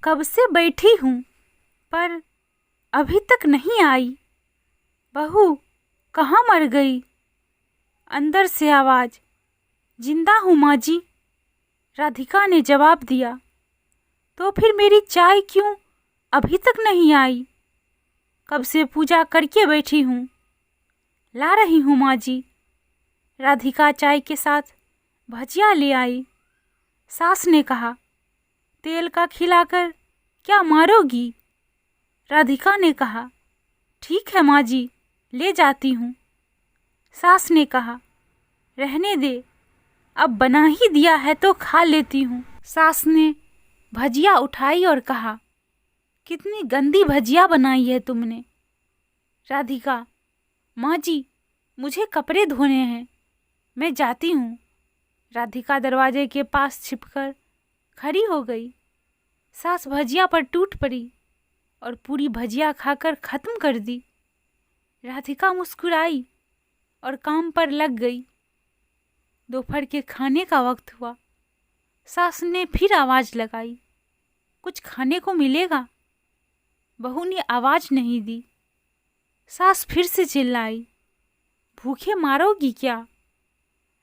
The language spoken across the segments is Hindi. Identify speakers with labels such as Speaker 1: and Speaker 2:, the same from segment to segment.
Speaker 1: कब से बैठी हूँ पर अभी तक नहीं आई। बहू कहाँ मर गई? अंदर से आवाज़, जिंदा हूँ माँ जी, राधिका ने जवाब दिया। तो फिर मेरी चाय क्यों अभी तक नहीं आई? कब से पूजा करके बैठी हूँ, ला रही हूँ माँ जी। राधिका चाय के साथ भजिया ले आई। सास ने कहा, तेल का खिलाकर क्या मारोगी? राधिका ने कहा, ठीक है माँ जी, ले जाती हूँ। सास ने कहा, रहने दे, अब बना ही दिया है तो खा लेती हूँ। सास ने भजिया उठाई और कहा, कितनी गंदी भजिया बनाई है तुमने। राधिका, माँ जी, मुझे कपड़े धोने हैं, मैं जाती हूँ। राधिका दरवाजे के पास छिपकर खड़ी हो गई। सास भजिया पर टूट पड़ी और पूरी भजिया खाकर खत्म कर दी। राधिका मुस्कुराई और काम पर लग गई। दोपहर के खाने का वक्त हुआ। सास ने फिर आवाज़ लगाई, कुछ खाने को मिलेगा? बहू ने आवाज़ नहीं दी। सास फिर से चिल्लाई, भूखे मारोगी क्या?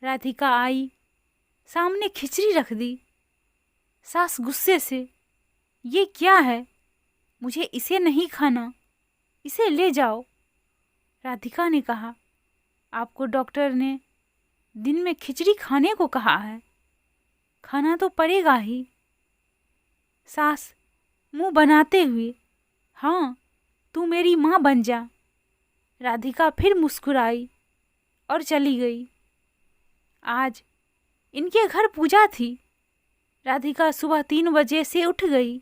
Speaker 1: राधिका आई, सामने खिचड़ी रख दी। सास गुस्से से, ये क्या है? मुझे इसे नहीं खाना, इसे ले जाओ। राधिका ने कहा, आपको डॉक्टर ने दिन में खिचड़ी खाने को कहा है, खाना तो पड़ेगा ही। सास मुंह बनाते हुए, हाँ, तू मेरी माँ बन जा। राधिका फिर मुस्कुराई और चली गई। आज इनके घर पूजा थी। राधिका सुबह 3 बजे से उठ गई।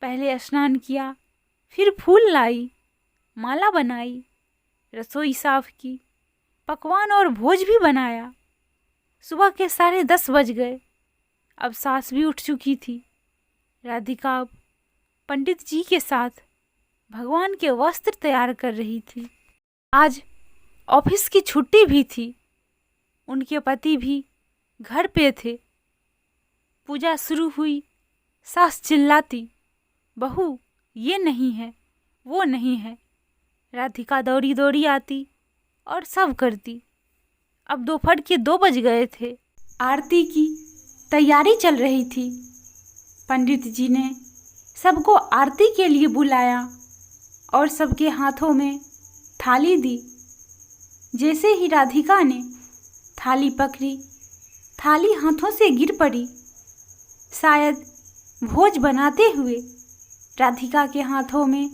Speaker 1: पहले स्नान किया, फिर फूल लाई, माला बनाई, रसोई साफ की, पकवान और भोज भी बनाया। सुबह के 10:30 बज गए। अब सास भी उठ चुकी थी। राधिका अब पंडित जी के साथ भगवान के वस्त्र तैयार कर रही थी। आज ऑफिस की छुट्टी भी थी। उनके पति भी घर पे थे। पूजा शुरू हुई। सास चिल्लाती, बहू ये नहीं है, वो नहीं है। राधिका दौड़ी दौड़ी आती और सब करती। अब दोपहर के 2 बज गए थे। आरती की तैयारी चल रही थी। पंडित जी ने सबको आरती के लिए बुलाया और सबके हाथों में थाली दी। जैसे ही राधिका ने थाली पकड़ी, थाली हाथों से गिर पड़ी। शायद भोज बनाते हुए राधिका के हाथों में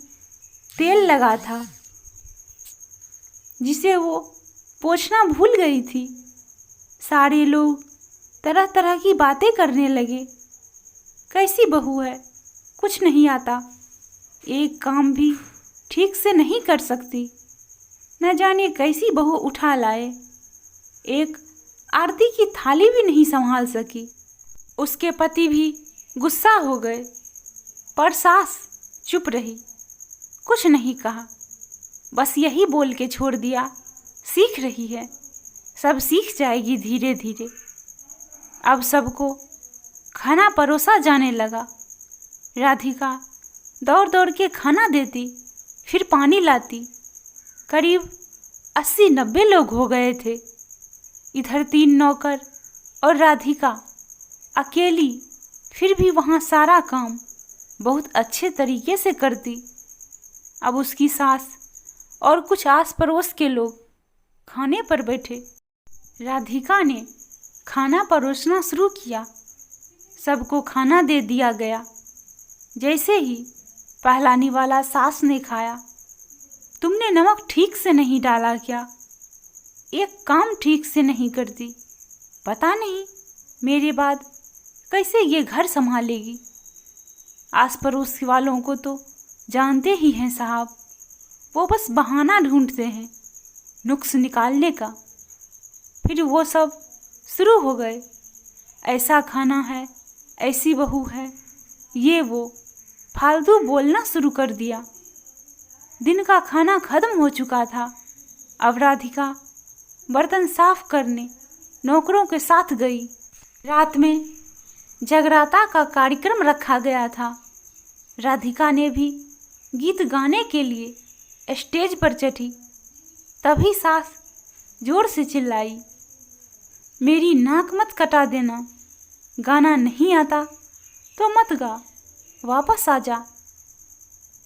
Speaker 1: तेल लगा था, जिसे वो पोंछना भूल गई थी। सारे लोग तरह तरह की बातें करने लगे। कैसी बहू है, कुछ नहीं आता, एक काम भी ठीक से नहीं कर सकती, न जाने कैसी बहू उठा लाए, एक आरती की थाली भी नहीं संभाल सकी। उसके पति भी गुस्सा हो गए, पर सास चुप रही, कुछ नहीं कहा, बस यही बोल के छोड़ दिया, सीख रही है, सब सीख जाएगी धीरे धीरे। अब सबको खाना परोसा जाने लगा। राधिका दौड़ दौड़ के खाना देती, फिर पानी लाती। करीब 80-90 लोग हो गए थे। इधर 3 नौकर और राधिका अकेली, फिर भी वहाँ सारा काम बहुत अच्छे तरीके से करती। अब उसकी सास और कुछ आस पड़ोस के लोग खाने पर बैठे। राधिका ने खाना परोसना शुरू किया। सबको खाना दे दिया गया। जैसे ही पहला निवाला सास ने खाया, तुमने नमक ठीक से नहीं डाला क्या? एक काम ठीक से नहीं करती, पता नहीं मेरे बाद कैसे ये घर संभालेगी। आस पड़ोस वालों को तो जानते ही हैं साहब, वो बस बहाना ढूंढते हैं नुक्स निकालने का। फिर वो सब शुरू हो गए, ऐसा खाना है, ऐसी बहू है, ये वो फालतू बोलना शुरू कर दिया। दिन का खाना खत्म हो चुका था। अब राधिका बर्तन साफ करने नौकरों के साथ गई। रात में जगराता का कार्यक्रम रखा गया था। राधिका ने भी गीत गाने के लिए स्टेज पर चढ़ी। तभी सास जोर से चिल्लाई, मेरी नाक मत कटा देना, गाना नहीं आता तो मत गा, वापस आ जा।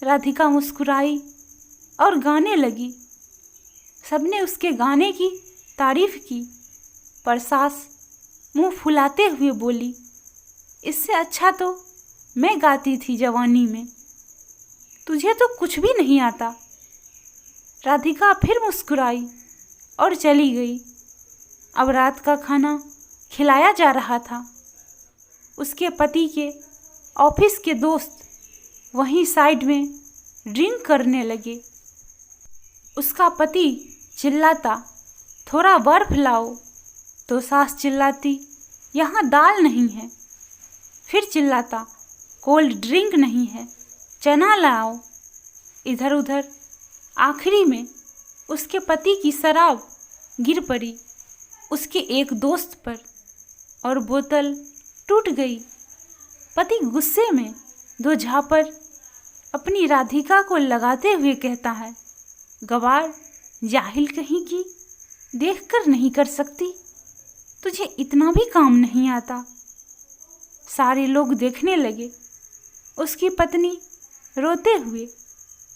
Speaker 1: राधिका मुस्कुराई और गाने लगी। सबने उसके गाने की तारीफ की, पर सास मुंह फुलाते हुए बोली, इससे अच्छा तो मैं गाती थी जवानी में, तुझे तो कुछ भी नहीं आता। राधिका फिर मुस्कुराई और चली गई। अब रात का खाना खिलाया जा रहा था। उसके पति के ऑफिस के दोस्त वहीं साइड में ड्रिंक करने लगे। उसका पति चिल्लाता, थोड़ा बर्फ लाओ, तो सास चिल्लाती, यहाँ दाल नहीं है। फिर चिल्लाता, कोल्ड ड्रिंक नहीं है, चना लाओ। इधर उधर आखिरी में उसके पति की शराब गिर पड़ी उसके एक दोस्त पर और बोतल टूट गई। पति गुस्से में दो झापड़ अपनी राधिका को लगाते हुए कहता है, गवार, जाहिल कहीं की, देखकर नहीं कर सकती, तुझे इतना भी काम नहीं आता। सारे लोग देखने लगे। उसकी पत्नी रोते हुए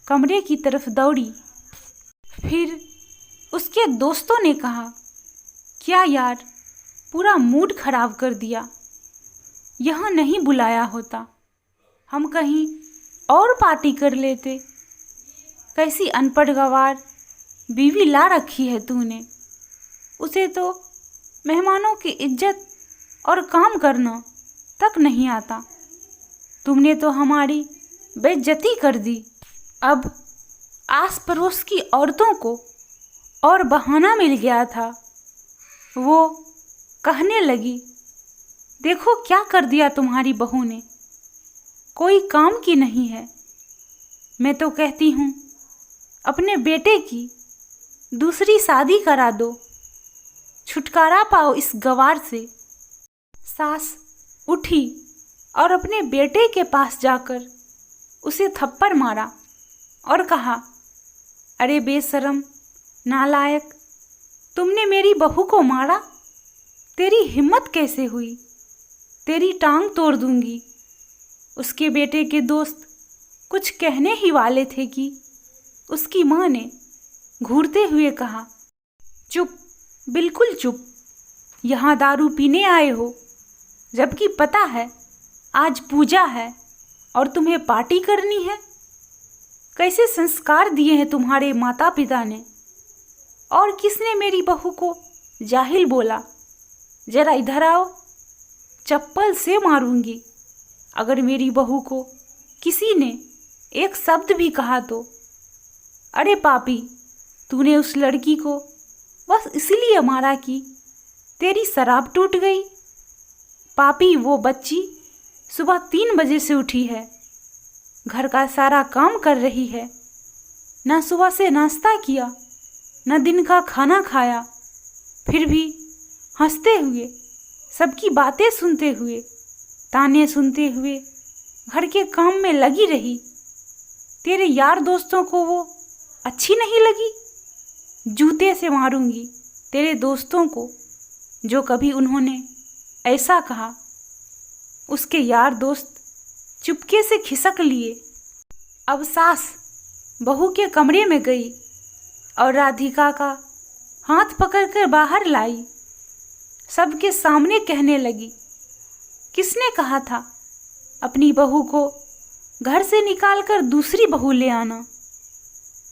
Speaker 1: कमरे की तरफ दौड़ी। फिर उसके दोस्तों ने कहा, क्या यार, पूरा मूड खराब कर दिया, यहाँ नहीं बुलाया होता, हम कहीं और पार्टी कर लेते। कैसी अनपढ़ गवार बीवी ला रखी है तूने, उसे तो मेहमानों की इज्जत और काम करना तक नहीं आता। तुमने तो हमारी बेइज्जती कर दी। अब आस पड़ोस की औरतों को और बहाना मिल गया था। वो कहने लगी, देखो क्या कर दिया तुम्हारी बहू ने, कोई काम की नहीं है। मैं तो कहती हूँ अपने बेटे की दूसरी शादी करा दो, छुटकारा पाओ इस गवार से। सास उठी और अपने बेटे के पास जाकर उसे थप्पड़ मारा और कहा, अरे बेशरम, नालायक, तुमने मेरी बहू को मारा, तेरी हिम्मत कैसे हुई, तेरी टांग तोड़ दूंगी। उसके बेटे के दोस्त कुछ कहने ही वाले थे कि उसकी माँ ने घूरते हुए कहा, चुप, बिल्कुल चुप, यहाँ दारू पीने आए हो, जबकि पता है आज पूजा है और तुम्हें पार्टी करनी है। कैसे संस्कार दिए हैं तुम्हारे माता पिता ने। और किसने मेरी बहू को जाहिल बोला, जरा इधर आओ, चप्पल से मारूंगी अगर मेरी बहू को किसी ने एक शब्द भी कहा तो। अरे पापी, तूने उस लड़की को बस इसलिए मारा कि तेरी शराब टूट गई। पापी, वो बच्ची सुबह 3 बजे से उठी है, घर का सारा काम कर रही है, ना सुबह से नाश्ता किया, ना दिन का खाना खाया, फिर भी हंसते हुए, सबकी बातें सुनते हुए, ताने सुनते हुए घर के काम में लगी रही। तेरे यार दोस्तों को वो अच्छी नहीं लगी? जूते से मारूंगी तेरे दोस्तों को जो कभी उन्होंने ऐसा कहा। उसके यार दोस्त चुपके से खिसक लिए। अब सास बहू के कमरे में गई और राधिका का हाथ पकड़कर बाहर लाई। सबके सामने कहने लगी, किसने कहा था अपनी बहू को घर से निकालकर दूसरी बहू ले आना?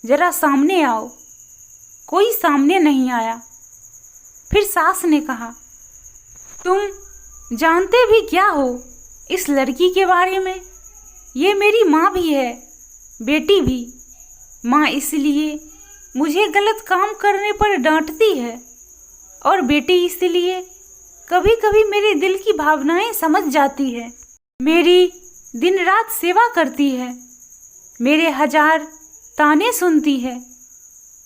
Speaker 1: जरा सामने आओ। कोई सामने नहीं आया। फिर सास ने कहा, तुम जानते भी क्या हो इस लड़की के बारे में? ये मेरी माँ भी है, बेटी भी। माँ इसलिए मुझे गलत काम करने पर डांटती है और बेटी इसलिए कभी कभी मेरे दिल की भावनाएं समझ जाती है। मेरी दिन रात सेवा करती है, मेरे 1000 ताने सुनती है,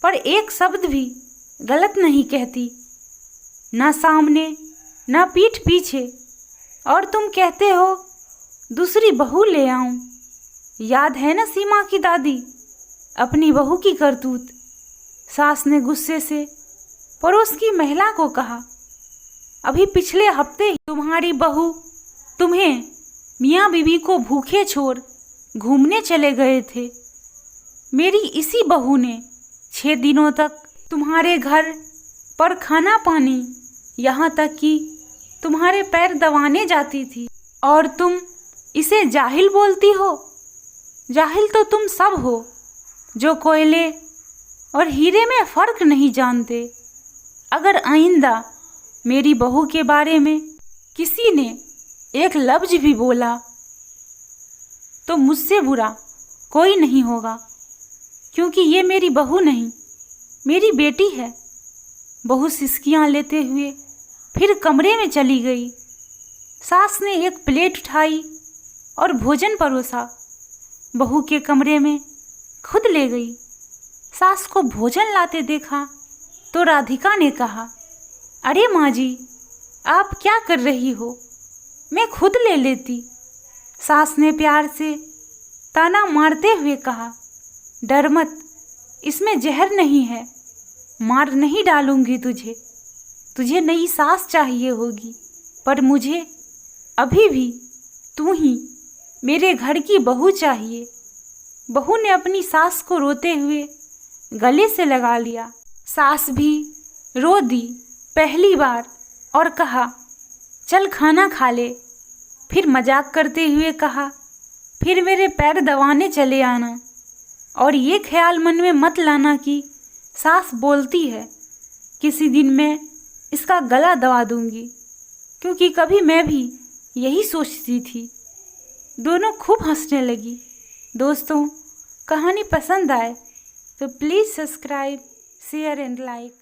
Speaker 1: पर एक शब्द भी गलत नहीं कहती, ना सामने ना पीठ पीछे। और तुम कहते हो दूसरी बहू ले आऊं। याद है ना सीमा की दादी, अपनी बहू की करतूत। सास ने गुस्से से पड़ोस की महिला को कहा, अभी पिछले हफ्ते ही तुम्हारी बहू तुम्हें मियाँ बीवी को भूखे छोड़ घूमने चले गए थे। मेरी इसी बहू ने 6 दिनों तक तुम्हारे घर पर खाना पानी, यहाँ तक कि तुम्हारे पैर दबाने जाती थी, और तुम इसे जाहिल बोलती हो। जाहिल तो तुम सब हो जो कोयले और हीरे में फ़र्क नहीं जानते। अगर आइंदा मेरी बहू के बारे में किसी ने एक लफ्ज़ भी बोला तो मुझसे बुरा कोई नहीं होगा, क्योंकि ये मेरी बहू नहीं, मेरी बेटी है। बहू सिसकियाँ लेते हुए फिर कमरे में चली गई। सास ने एक प्लेट उठाई और भोजन परोसा, बहू के कमरे में खुद ले गई। सास को भोजन लाते देखा तो राधिका ने कहा, अरे माँ जी, आप क्या कर रही हो, मैं खुद ले लेती। सास ने प्यार से ताना मारते हुए कहा, डर मत, इसमें जहर नहीं है, मार नहीं डालूंगी तुझे। तुझे नई सास चाहिए होगी, पर मुझे अभी भी तू ही मेरे घर की बहू चाहिए। बहू ने अपनी सास को रोते हुए गले से लगा लिया। सास भी रो दी पहली बार और कहा, चल खाना खा ले। फिर मजाक करते हुए कहा, फिर मेरे पैर दबाने चले आना, और ये ख्याल मन में मत लाना कि सास बोलती है किसी दिन मैं इसका गला दबा दूंगी, क्योंकि कभी मैं भी यही सोचती थी। दोनों खूब हंसने लगी। दोस्तों, कहानी पसंद आए तो please subscribe, share and like.